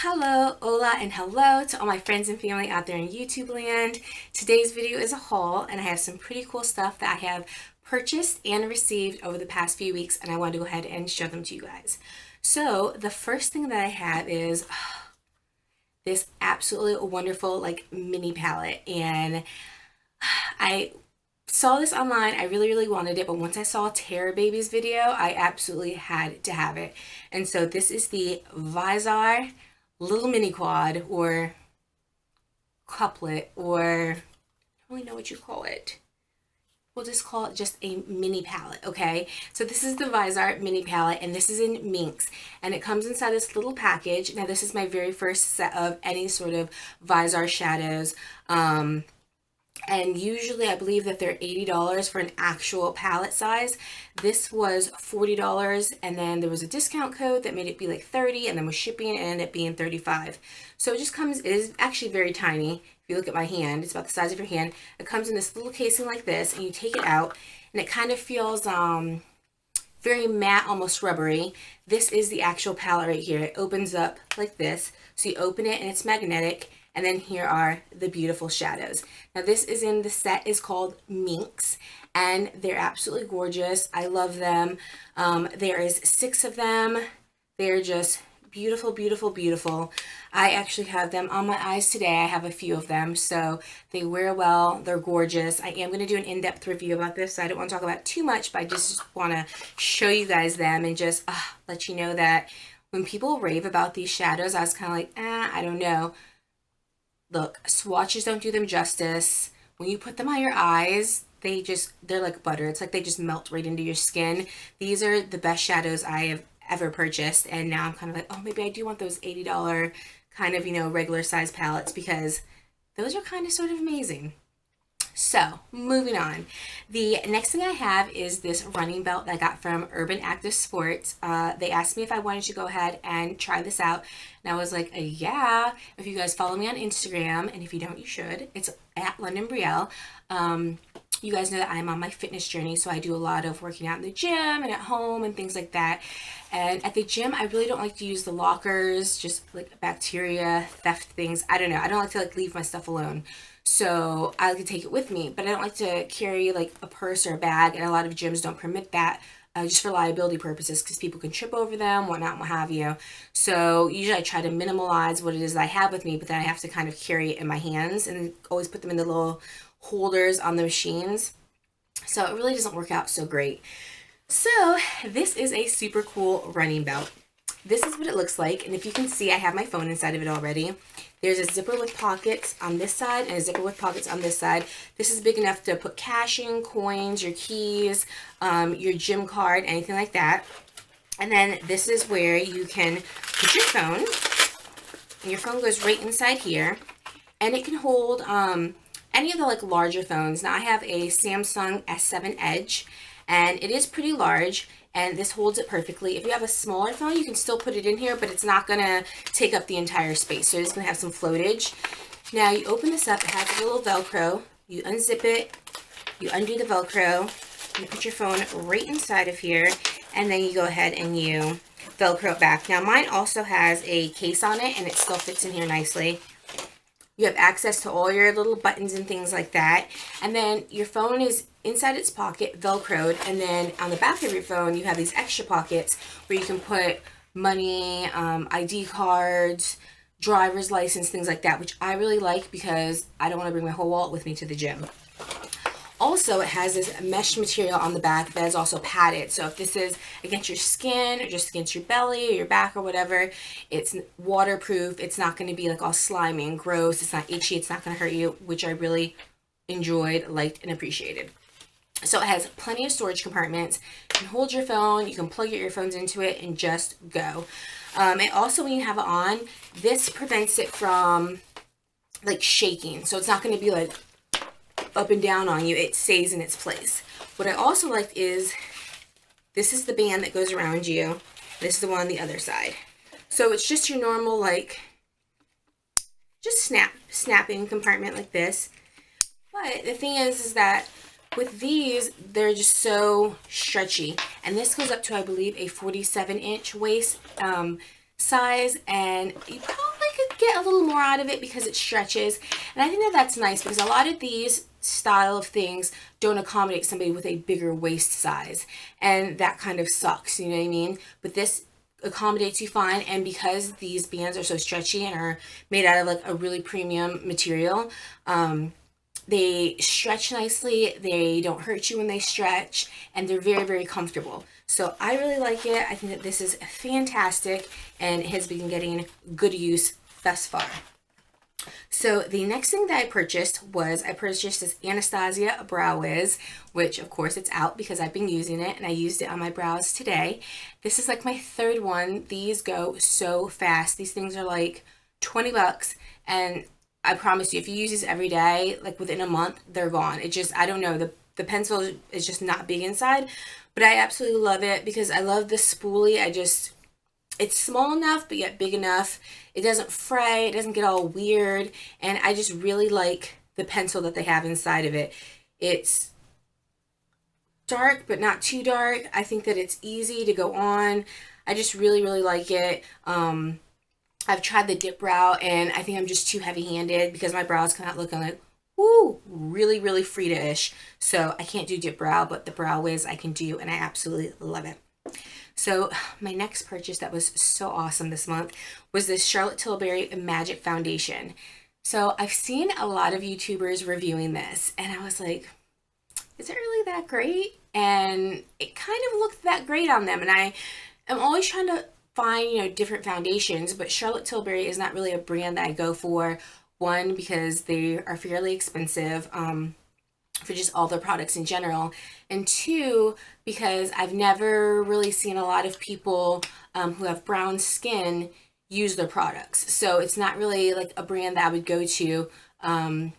Hello, hola, and hello to all my friends and family out there in YouTube land. Today's video is a haul, and I have some pretty cool stuff that I have purchased and received over the past few weeks, and I wanted to go ahead and show them to you guys. So the first thing that I have is this absolutely wonderful like mini palette, and I saw this online. I really wanted it, but once I saw Terror Baby's video, I absolutely had to have it. And so this is the Visor little mini quad or couplet, or I don't really know what you call it. We'll just call it just a mini palette, okay? So this is the Visor mini palette, and this is in minks, and it comes inside this little package. Now this is my very first set of any sort of Visor shadows. And usually I believe that they're $80 for an actual palette size. This was $40, and then there was a discount code that made it be like $30, and then with shipping it ended up being $35. So it just comes, it is actually very tiny. If you look at my hand, it's about the size of your hand. It comes in this little casing like this, and you take it out, and it kind of feels very matte, almost rubbery. This is the actual palette right here. It opens up like this. So you open it, and it's magnetic. And then here are the beautiful shadows. Now this is in the set is called Minks, and they're absolutely gorgeous. I love them. There is 6 of them. They're just beautiful, beautiful, beautiful. I actually have them on my eyes today. I have a few of them, so they wear well. They're gorgeous. I am going to do an in-depth review about this, so I don't want to talk about too much, but I just want to show you guys them and just let you know that when people rave about these shadows, I was kind of like, I don't know. Look, swatches don't do them justice. When you put them on your eyes, they're like butter. It's like they just melt right into your skin. These are the best shadows I have ever purchased, and now I'm kind of like, oh, maybe I do want those $80 kind of, regular size palettes, because those are kind of sort of amazing. So, moving on. The next thing I have is this running belt that I got from Urban Active Sports. They asked me if I wanted to go ahead and try this out, and I was like, yeah. If you guys follow me on Instagram, and if you don't, you should. It's at Londyn Brielle. You guys know that I'm on my fitness journey, so I do a lot of working out in the gym and at home and things like that. And at the gym, I really don't like to use the lockers, just like bacteria, theft things. I don't know. I don't like to leave my stuff alone. So I like to take it with me, but I don't like to carry like a purse or a bag, and a lot of gyms don't permit that. Just for liability purposes, because people can trip over them, whatnot, what have you. So usually I try to minimalize what it is that I have with me, but then I have to kind of carry it in my hands and always put them in the little holders on the machines. So it really doesn't work out so great. So this is a super cool running belt. This is what it looks like, and if you can see, I have my phone inside of it already. There's a zipper with pockets on this side and a zipper with pockets on this side. This is big enough to put cash in, coins, your keys, your gym card, anything like that. And then this is where you can put your phone, and your phone goes right inside here, and it can hold any of the like larger phones. Now I have a Samsung S7 Edge, and it is pretty large, and this holds it perfectly. If you have a smaller phone, you can still put it in here, but it's not gonna take up the entire space, so it's gonna have some floatage. Now you open this up, it has a little Velcro. You unzip it, you undo the Velcro, you put your phone right inside of here, and then you go ahead and you Velcro it back. Now mine also has a case on it, and it still fits in here nicely. You have access to all your little buttons and things like that. And then your phone is inside its pocket, Velcroed. And then on the back of your phone, you have these extra pockets where you can put money, ID cards, driver's license, things like that, which I really like because I don't want to bring my whole wallet with me to the gym. Also, it has this mesh material on the back that is also padded. So if this is against your skin or just against your belly or your back or whatever, it's waterproof. It's not going to be like all slimy and gross. It's not itchy. It's not going to hurt you, which I really enjoyed, liked, and appreciated. So it has plenty of storage compartments. You can hold your phone. You can plug your earphones into it and just go. And also, when you have it on, this prevents it from like shaking. So it's not going to be like up and down on you. It stays in its place. What I also liked is this is the band that goes around you. This is the one on the other side. So it's just your normal like just snapping compartment like this. But the thing is that with these, they're just so stretchy, and this goes up to, I believe, a 47-inch waist size, and you probably get a little more out of it because it stretches. And I think that that's nice because a lot of these style of things don't accommodate somebody with a bigger waist size. And that kind of sucks, you know what I mean? But this accommodates you fine, and because these bands are so stretchy and are made out of like a really premium material, they stretch nicely, they don't hurt you when they stretch, and they're very, very comfortable. So I really like it. I think that this is fantastic and has been getting good use thus far. So the next thing that I purchased this Anastasia Brow Wiz, which of course it's out because I've been using it, and I used it on my brows today. This is like my third one. These go so fast. These things are like 20 bucks, and I promise you, if you use these every day, like within a month, they're gone. It just, I don't know, the pencil is just not big inside, but I absolutely love it because I love the spoolie. It's small enough, but yet big enough. It doesn't fray, it doesn't get all weird, and I just really like the pencil that they have inside of it. It's dark, but not too dark. I think that it's easy to go on. I just really, really like it. I've tried the dip brow, and I think I'm just too heavy-handed because my brows come out looking like, woo, really, really Frida-ish. So I can't do dip brow, but the Brow Wiz I can do, and I absolutely love it. So my next purchase that was so awesome this month was this Charlotte Tilbury Magic Foundation. So I've seen a lot of YouTubers reviewing this, and I was like, is it really that great? And it kind of looked that great on them, and I am always trying to find, you know, different foundations, but Charlotte Tilbury is not really a brand that I go for. One, because they are fairly expensive, for just all their products in general, and two, because I've never really seen a lot of people who have brown skin use their products. So it's not really like a brand that I would go to find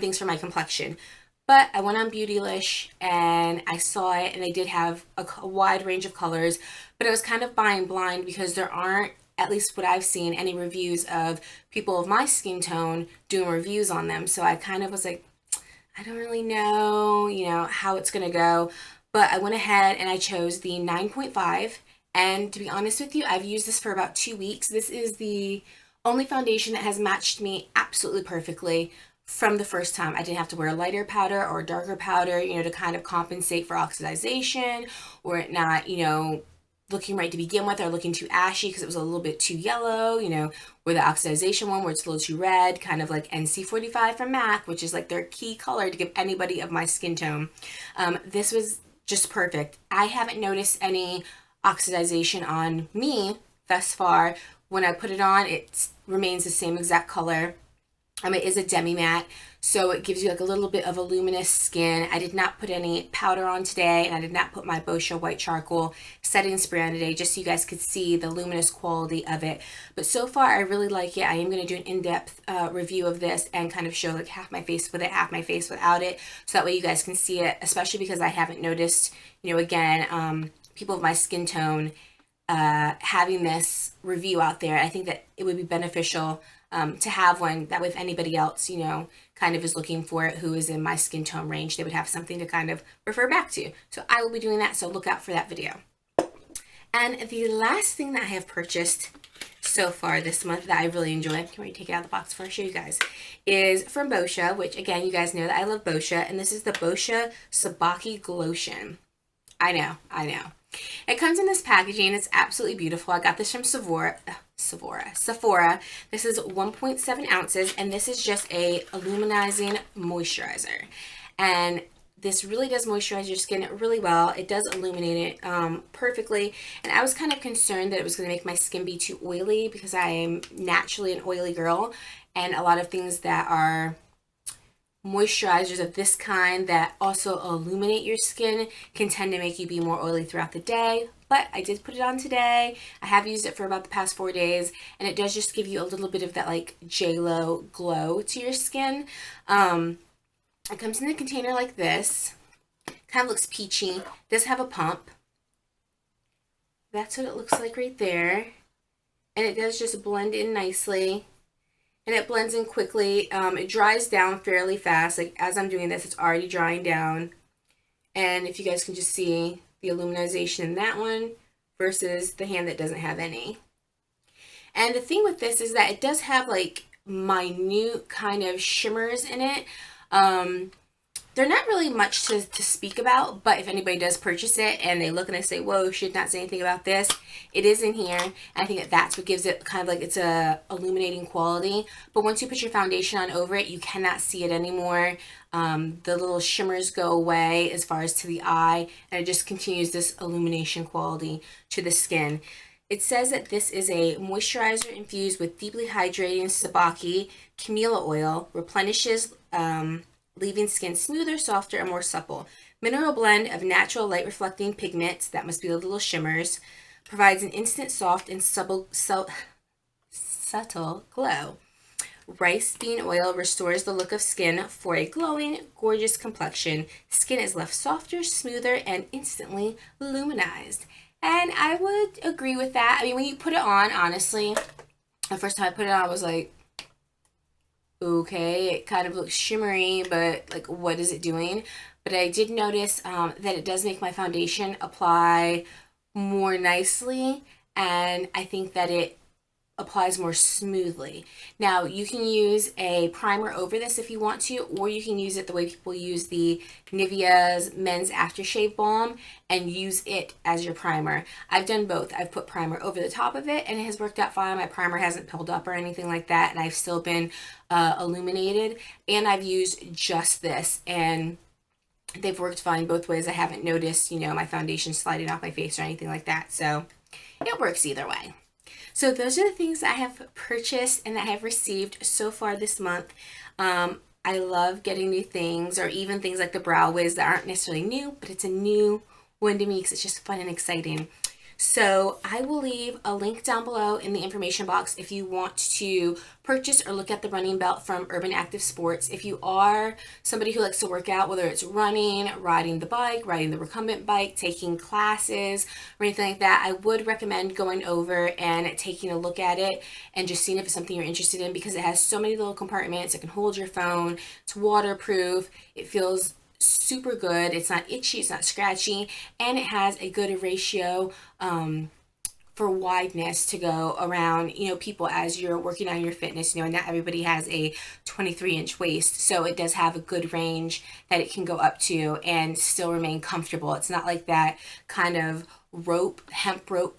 things for my complexion. But I went on Beautylish and I saw it, and they did have a wide range of colors, but I was kind of buying blind because there aren't, at least what I've seen, any reviews of people of my skin tone doing reviews on them. So I kind of was like, I don't really know, you know, how it's going to go. But I went ahead and I chose the 9.5. And to be honest with you, I've used this for about 2 weeks. This is the only foundation that has matched me absolutely perfectly from the first time. I didn't have to wear a lighter powder or a darker powder, you know, to kind of compensate for oxidization or it not, you know, looking right to begin with or looking too ashy because it was a little bit too yellow, you know, or the oxidization one where it's a little too red, kind of like NC45 from MAC, which is like their key color to give anybody of my skin tone. This was just perfect. I haven't noticed any oxidization on me thus far. When I put it on, it remains the same exact color. It is a demi matte, so it gives you like a little bit of a luminous skin. I did not put any powder on today, and I did not put my Boscia white charcoal setting spray on today, just so you guys could see the luminous quality of it. But so far, I really like it. I am going to do an in-depth review of this and kind of show like half my face with it, half my face without it, so that way you guys can see it, especially because I haven't noticed, you know, again, people of my skin tone having this review out there. I think that it would be beneficial to have one that with anybody else, you know, kind of is looking for it who is in my skin tone range, they would have something to kind of refer back to. So I will be doing that, so look out for that video. And the last thing that I have purchased so far this month that I really enjoy, can we take it out of the box before I show you guys, is from Boscia, which again, you guys know that I love Boscia, and this is the Boscia Sabaki Glotion. I know. It comes in this packaging. It's absolutely beautiful. I got this from Sephora. This is 1.7 ounces, and this is just a illuminizing moisturizer. And this really does moisturize your skin really well. It does illuminate it perfectly. And I was kind of concerned that it was going to make my skin be too oily because I am naturally an oily girl, and a lot of things that are moisturizers of this kind that also illuminate your skin can tend to make you be more oily throughout the day. But I did put it on today. I have used it for about the past 4 days, and it does just give you a little bit of that like J-Lo glow to your skin. It comes in a container like this. Kind of looks peachy. It does have a pump. That's what it looks like right there. And it does just blend in nicely. And it blends in quickly. It dries down fairly fast. Like as I'm doing this, it's already drying down. And if you guys can just see the illuminization in that one versus the hand that doesn't have any. And the thing with this is that it does have like minute kind of shimmers in it. They're not really much to speak about, but if anybody does purchase it and they look and they say, whoa, should not say anything about this, it is in here. And I think that that's what gives it kind of like it's a illuminating quality. But once you put your foundation on over it, you cannot see it anymore. The little shimmers go away as far as to the eye, and it just continues this illumination quality to the skin. It says that this is a moisturizer infused with deeply hydrating sabaki camellia oil, replenishes leaving skin smoother, softer, and more supple. Mineral blend of natural light reflecting pigments, that must be the little shimmers, provides an instant soft and subtle glow. Rice bean oil restores the look of skin for a glowing, gorgeous complexion. Skin is left softer, smoother, and instantly luminized. And I would agree with that. I mean, when you put it on, honestly, the first time I put it on, I was like, okay, it kind of looks shimmery, but like, what is it doing? But I did notice that it does make my foundation apply more nicely, and I think that it applies more smoothly. Now, you can use a primer over this if you want to, or you can use it the way people use the Nivea's Men's Aftershave Balm and use it as your primer. I've done both. I've put primer over the top of it and it has worked out fine. My primer hasn't pulled up or anything like that, and I've still been illuminated. And I've used just this, and they've worked fine both ways. I haven't noticed, you know, my foundation sliding off my face or anything like that. So it works either way. So those are the things I have purchased and that I have received so far this month. I love getting new things, or even things like the Brow Wiz that aren't necessarily new, but it's a new one to me because it's just fun and exciting. So I will leave a link down below in the information box if you want to purchase or look at the running belt from Urban Active Sports. If you are somebody who likes to work out, whether it's running, riding the bike, riding the recumbent bike, taking classes, or anything like that, I would recommend going over and taking a look at it and just seeing if it's something you're interested in, because it has so many little compartments. It can hold your phone. It's waterproof. It feels super good. It's not itchy, it's not scratchy, and it has a good ratio for wideness to go around, you know, people as you're working on your fitness. You know, not everybody has a 23-inch waist, so it does have a good range that it can go up to and still remain comfortable. It's not like that kind of rope, hemp rope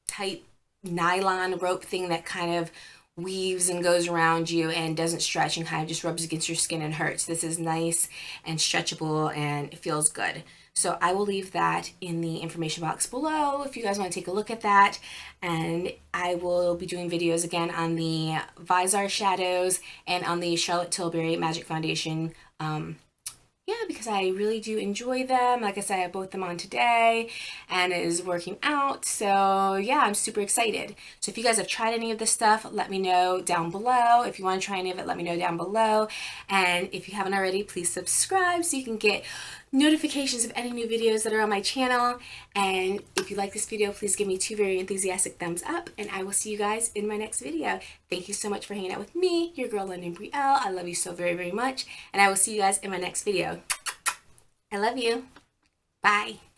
type nylon rope thing that kind of weaves and goes around you and doesn't stretch and kind of just rubs against your skin and hurts. This is nice and stretchable and it feels good. So I will leave that in the information box below if you guys want to take a look at that. And I will be doing videos again on the Visor shadows and on the Charlotte Tilbury Magic Foundation. Yeah, because I really do enjoy them. Like I said, I have both them on today and it is working out. So yeah, I'm super excited. So if you guys have tried any of this stuff, let me know down below. If you want to try any of it, let me know down below. And if you haven't already, please subscribe so you can get notifications of any new videos that are on my channel. And if you like this video, please give me 2 very enthusiastic thumbs up, and I will see you guys in my next video. Thank you so much for hanging out with me, your girl Londyn Brielle. I love you so very, very much, and I will see you guys in my next video. I love you. Bye.